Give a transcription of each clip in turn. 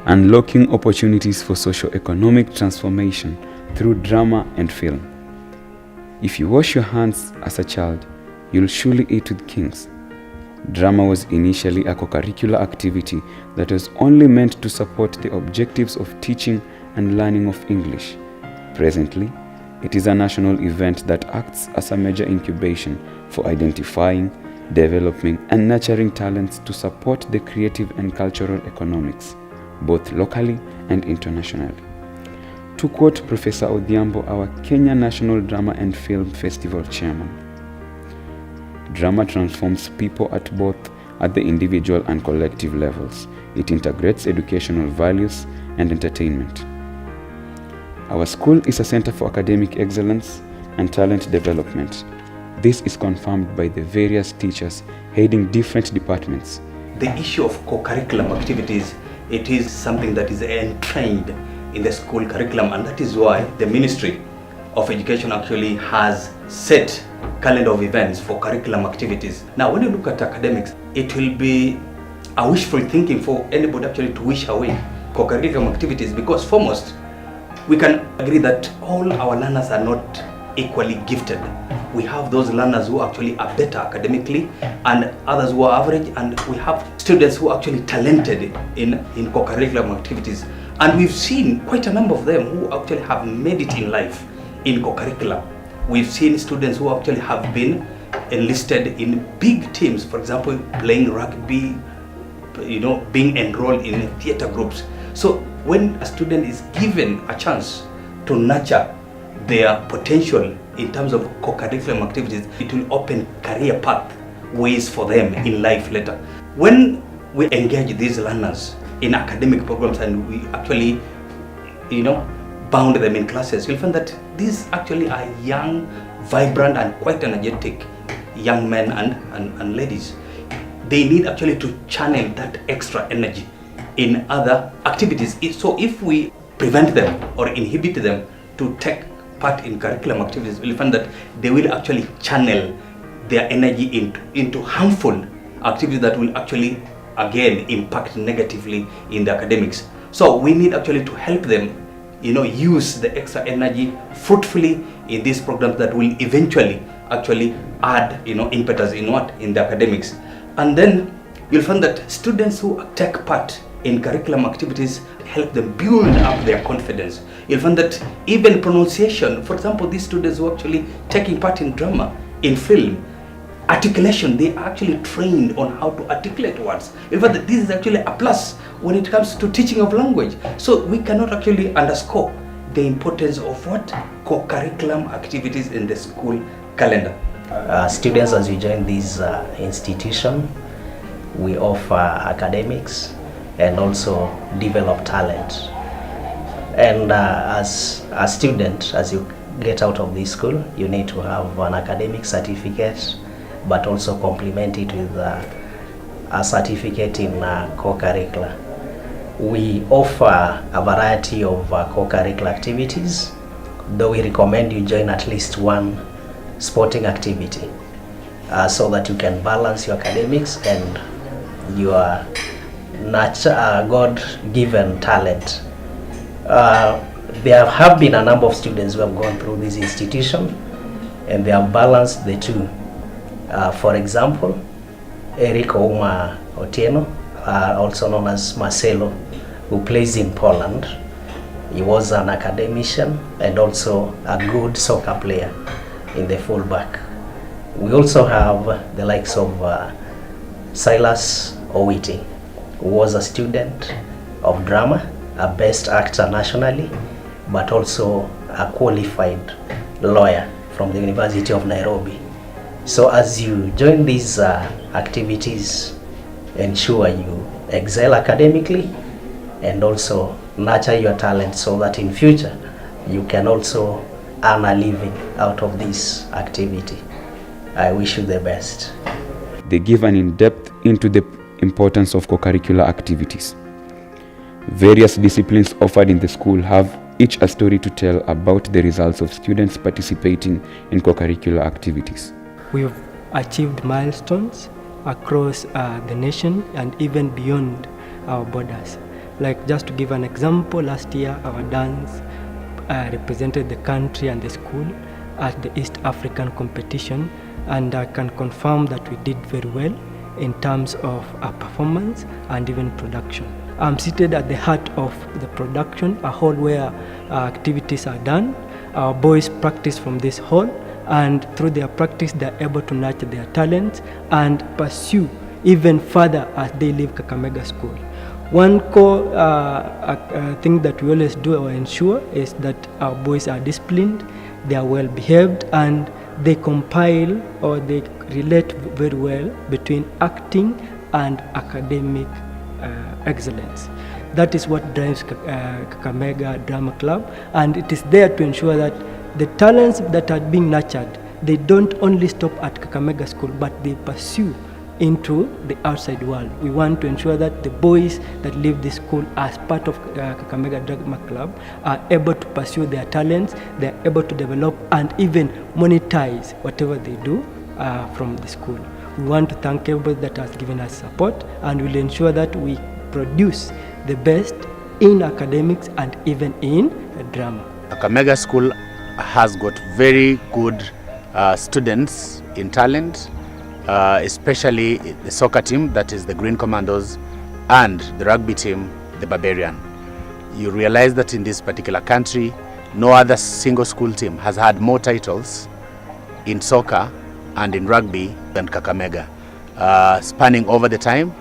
unlocking opportunities for socio-economic transformation through drama and film. If you wash your hands as a child, you'll surely eat with kings. Drama was initially a co-curricular activity that was only meant to support the objectives of teaching and learning of English. Presently, it is a national event that acts as a major incubation for identifying, developing, and nurturing talents to support the creative and cultural economics, both locally and internationally. To quote Professor Odhiambo, our Kenya National Drama and Film Festival chairman, drama transforms people at the individual and collective levels. It integrates educational values and entertainment. Our school is a center for academic excellence and talent development. This is confirmed by the various teachers heading different departments. The issue of co-curriculum activities, it is something that is entrained in the school curriculum, and that is why the Ministry of Education actually has set calendar of events for curriculum activities. Now, when you look at academics, it will be a wishful thinking for anybody actually to wish away co-curriculum activities, because foremost, we can agree that all our learners are not equally gifted. We have those learners who actually are better academically and others who are average, and we have students who are actually talented in co-curriculum activities. And we've seen quite a number of them who actually have made it in life in co-curriculum. We've seen students who actually have been enlisted in big teams, for example, playing rugby, being enrolled in theater groups. So when a student is given a chance to nurture their potential in terms of co-curriculum activities, it will open career pathways for them in life later. When we engage these learners in academic programs and we actually, bound them in classes, you'll find that these actually are young, vibrant, and quite energetic young men and ladies. They need actually to channel that extra energy in other activities. So if we prevent them or inhibit them to take part in curriculum activities, we'll find that they will actually channel their energy into harmful activities that will actually, again, impact negatively in the academics. So we need actually to help them use the extra energy fruitfully in these programs that will eventually actually add impetus in the academics. And then you'll find that students who take part in curriculum activities help them build up their confidence. You'll find that even pronunciation, for example, these students who are actually taking part in drama, in film, articulation, they are actually trained on how to articulate words. In fact, this is actually a plus when it comes to teaching of language. So we cannot actually underscore the importance of what co-curriculum activities in the school calendar. Students, as you join this institution, we offer academics and also develop talent. And as a student, as you get out of this school, you need to have an academic certificate, but also complement it with a certificate in co-curricular. We offer a variety of co-curricular activities, though we recommend you join at least one sporting activity so that you can balance your academics and your God-given talent. There have been a number of students who have gone through this institution and they have balanced the two. For example, Eric Ouma Otieno, also known as Marcelo, who plays in Poland. He was an academician and also a good soccer player in the fullback. We also have the likes of Silas Owiti, who was a student of drama, a best actor nationally, but also a qualified lawyer from the University of Nairobi. So as you join these activities, ensure you excel academically and also nurture your talent so that in future you can also earn a living out of this activity. I wish you the best. They give an in-depth into the importance of co-curricular activities. Various disciplines offered in the school have each a story to tell about the results of students participating in co-curricular activities. We've achieved milestones across the nation and even beyond our borders. Like just to give an example, last year our dance represented the country and the school at the East African competition, and I can confirm that we did very well in terms of our performance and even production. I'm seated at the heart of the production, a hall where activities are done. Our boys practice from this hall, and through their practice they are able to nurture their talents and pursue even further as they leave Kakamega School. One core thing that we always do or ensure is that our boys are disciplined, they are well behaved, and they compile or they relate very well between acting and academic excellence. That is what drives Kakamega Drama Club, and it is there to ensure that the talents that are being nurtured, they don't only stop at Kakamega School, but they pursue into the outside world. We want to ensure that the boys that leave the school as part of Kakamega Drama Club are able to pursue their talents, they are able to develop and even monetize whatever they do from the school. We want to thank everybody that has given us support, and we'll ensure that we produce the best in academics and even in drama. Kakamega School has got very good students in talent, especially the soccer team, that is the Green Commandos, and the rugby team, the Barbarian. You realize that in this particular country, no other single school team has had more titles in soccer and in rugby than Kakamega. Spanning over the time,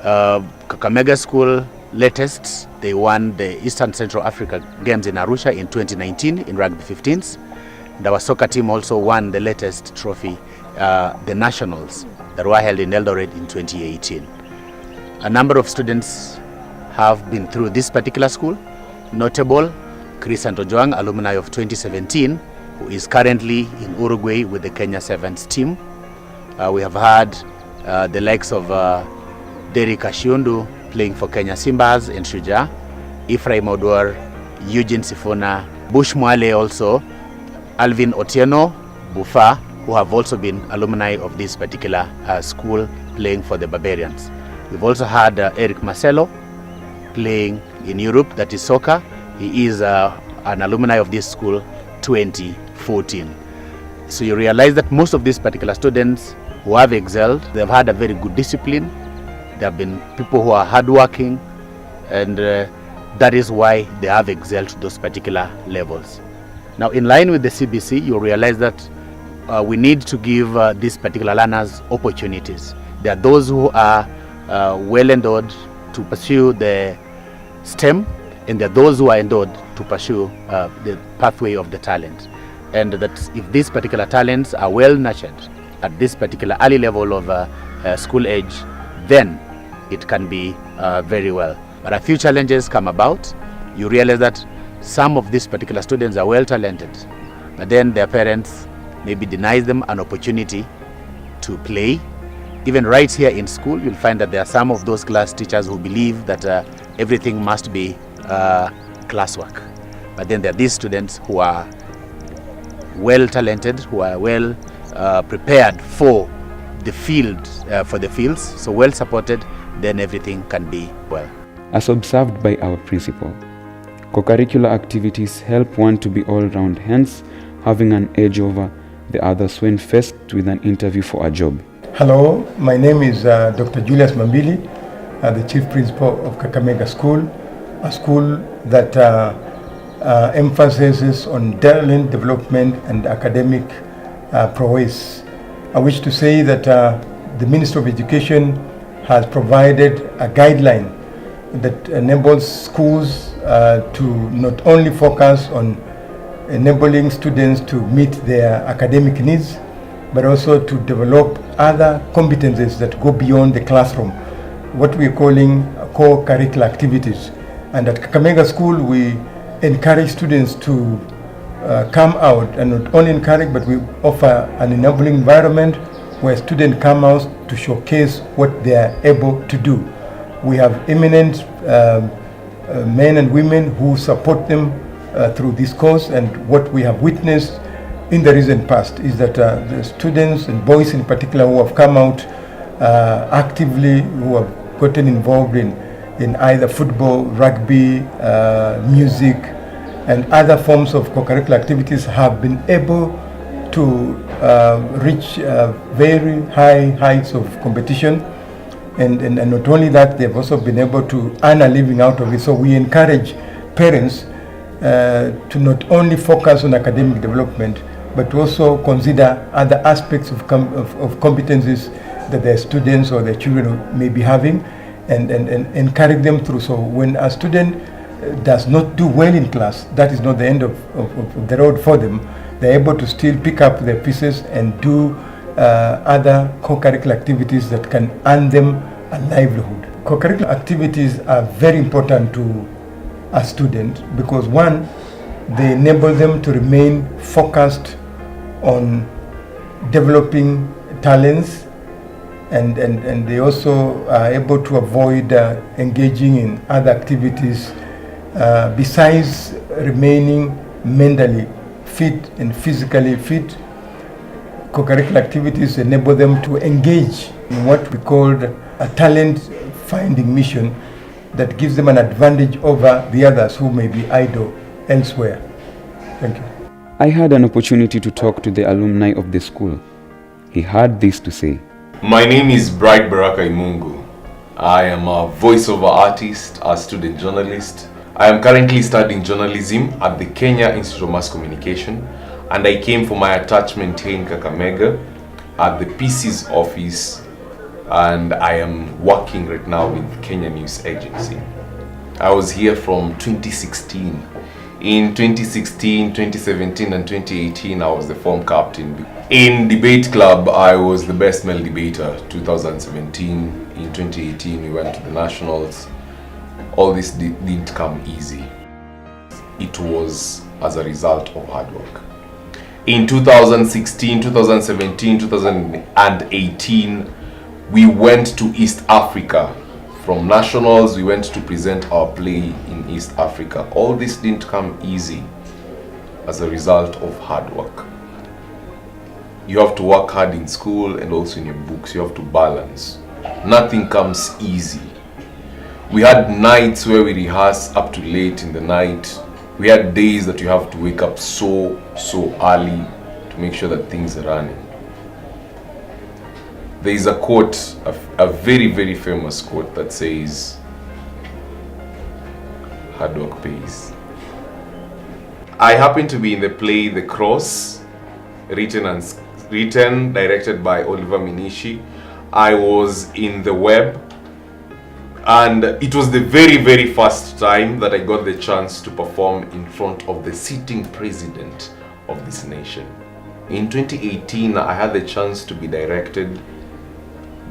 Kakamega School latest, they won the Eastern Central Africa Games in Arusha in 2019 in rugby 15s. And our soccer team also won the latest trophy, the Nationals, that were held in Eldoret in 2018. A number of students have been through this particular school. Notable, Chris Antojoang, alumni of 2017, who is currently in Uruguay with the Kenya Sevens team. We have had the likes of Derek Ashundu playing for Kenya Simbas in Shuja, Ephraim Odwar, Eugene Sifuna, Bush Mwale also, Alvin Otieno, Bufa, who have also been alumni of this particular school playing for the Barbarians. We've also had Eric Marcelo playing in Europe, that is soccer. He is an alumni of this school 2014. So you realize that most of these particular students who have excelled, they've had a very good discipline. There have been people who are hardworking, and that is why they have excelled to those particular levels. Now, in line with the CBC, you realize that we need to give these particular learners opportunities. There are those who are well endowed to pursue the STEM, and there are those who are endowed to pursue the pathway of the talent. And that if these particular talents are well nurtured at this particular early level of school age, then it can be very well. But a few challenges come about. You realize that some of these particular students are well talented, but then their parents maybe denies them an opportunity to play. Even right here in school, you'll find that there are some of those class teachers who believe that everything must be classwork. But then there are these students who are well talented, who are well prepared for the fields, so well supported, then everything can be well. As observed by our principal, co-curricular activities help one to be all-round, hence having an edge over the others when faced with an interview for a job. Hello, my name is Dr. Julius Mambili, the Chief Principal of Kakamega School, a school that emphasizes on talent development and academic prowess. I wish to say that the Ministry of Education has provided a guideline that enables schools to not only focus on enabling students to meet their academic needs, but also to develop other competencies that go beyond the classroom, what we're calling core curricular activities. And at Kakamega School, we encourage students to come out, and not only encourage, but we offer an enabling environment where students come out to showcase what they are able to do. We have eminent men and women who support them through this course, and what we have witnessed in the recent past is that the students and boys in particular who have come out actively, who have gotten involved in in either football, rugby, music, and other forms of co-curricular activities have been able to reach very high heights of competition. And not only that, they've also been able to earn a living out of it. So we encourage parents to not only focus on academic development, but to also consider other aspects of competencies that their students or their children may be having, and encourage them through. So when a student does not do well in class, that is not the end of the road for them. They're able to still pick up their pieces and do other co-curricular activities that can earn them a livelihood. Co-curricular activities are very important to a student because, one, they enable them to remain focused on developing talents, and they also are able to avoid engaging in other activities besides remaining mentally fit and physically fit. Co-curricular activities enable them to engage in what we call a talent finding mission that gives them an advantage over the others who may be idle elsewhere. Thank you. I had an opportunity to talk to the alumni of the school. He had this to say. My name is Bright Baraka Imungu. I am a voiceover artist, a student journalist. I am currently studying journalism at the Kenya Institute of Mass Communication, and I came for my attachment here in Kakamega at the PC's office, and I am working right now with Kenya News Agency. I was here from 2016. In 2016, 2017 and 2018 I was the form captain. In debate club I was the best male debater 2017. In 2018 we went to the nationals. All this didn't come easy. It was as a result of hard work. In 2016, 2017, 2018 we went to East Africa. From nationals, we went to present our play in East Africa. All this didn't come easy as a result of hard work. You have to work hard in school and also in your books. You have to balance. Nothing comes easy. We had nights where we rehearse up to late in the night. We had days that you have to wake up so early to make sure that things are running. There is a quote, a very famous quote that says, hard work pays. I happen to be in the play The Cross, written, directed by Oliver Minishi. I was in the web, and it was the very first time that I got the chance to perform in front of the sitting president of this nation. In 2018, I had the chance to be directed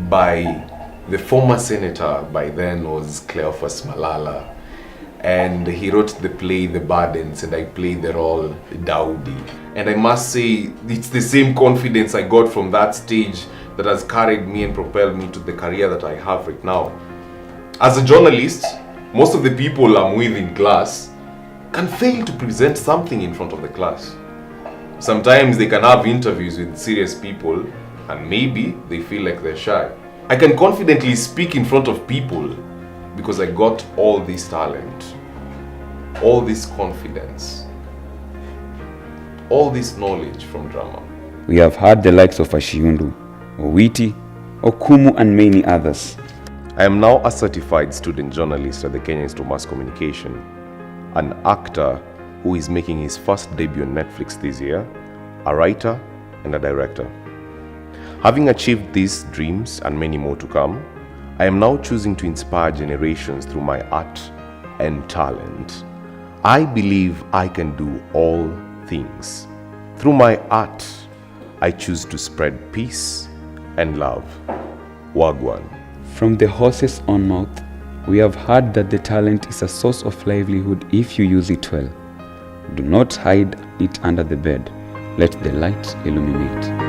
by the former senator, by then was Cleophas Malala, and he wrote the play The Burdens, and I played the role Daudi. And I must say, it's the same confidence I got from that stage that has carried me and propelled me to the career that I have right now. As a journalist, most of the people I'm with in class can fail to present something in front of the class. Sometimes they can have interviews with serious people and maybe they feel like they're shy. I can confidently speak in front of people because I got all this talent, all this confidence, all this knowledge from drama. We have heard the likes of Ashiundu, Owiti, Okumu and many others. I am now a certified student journalist at the Kenya Institute of Mass Communication, an actor who is making his first debut on Netflix this year, a writer and a director. Having achieved these dreams and many more to come, I am now choosing to inspire generations through my art and talent. I believe I can do all things. Through my art, I choose to spread peace and love. Wagwan. From the horse's own mouth, we have heard that the talent is a source of livelihood if you use it well. Do not hide it under the bed. Let the light illuminate.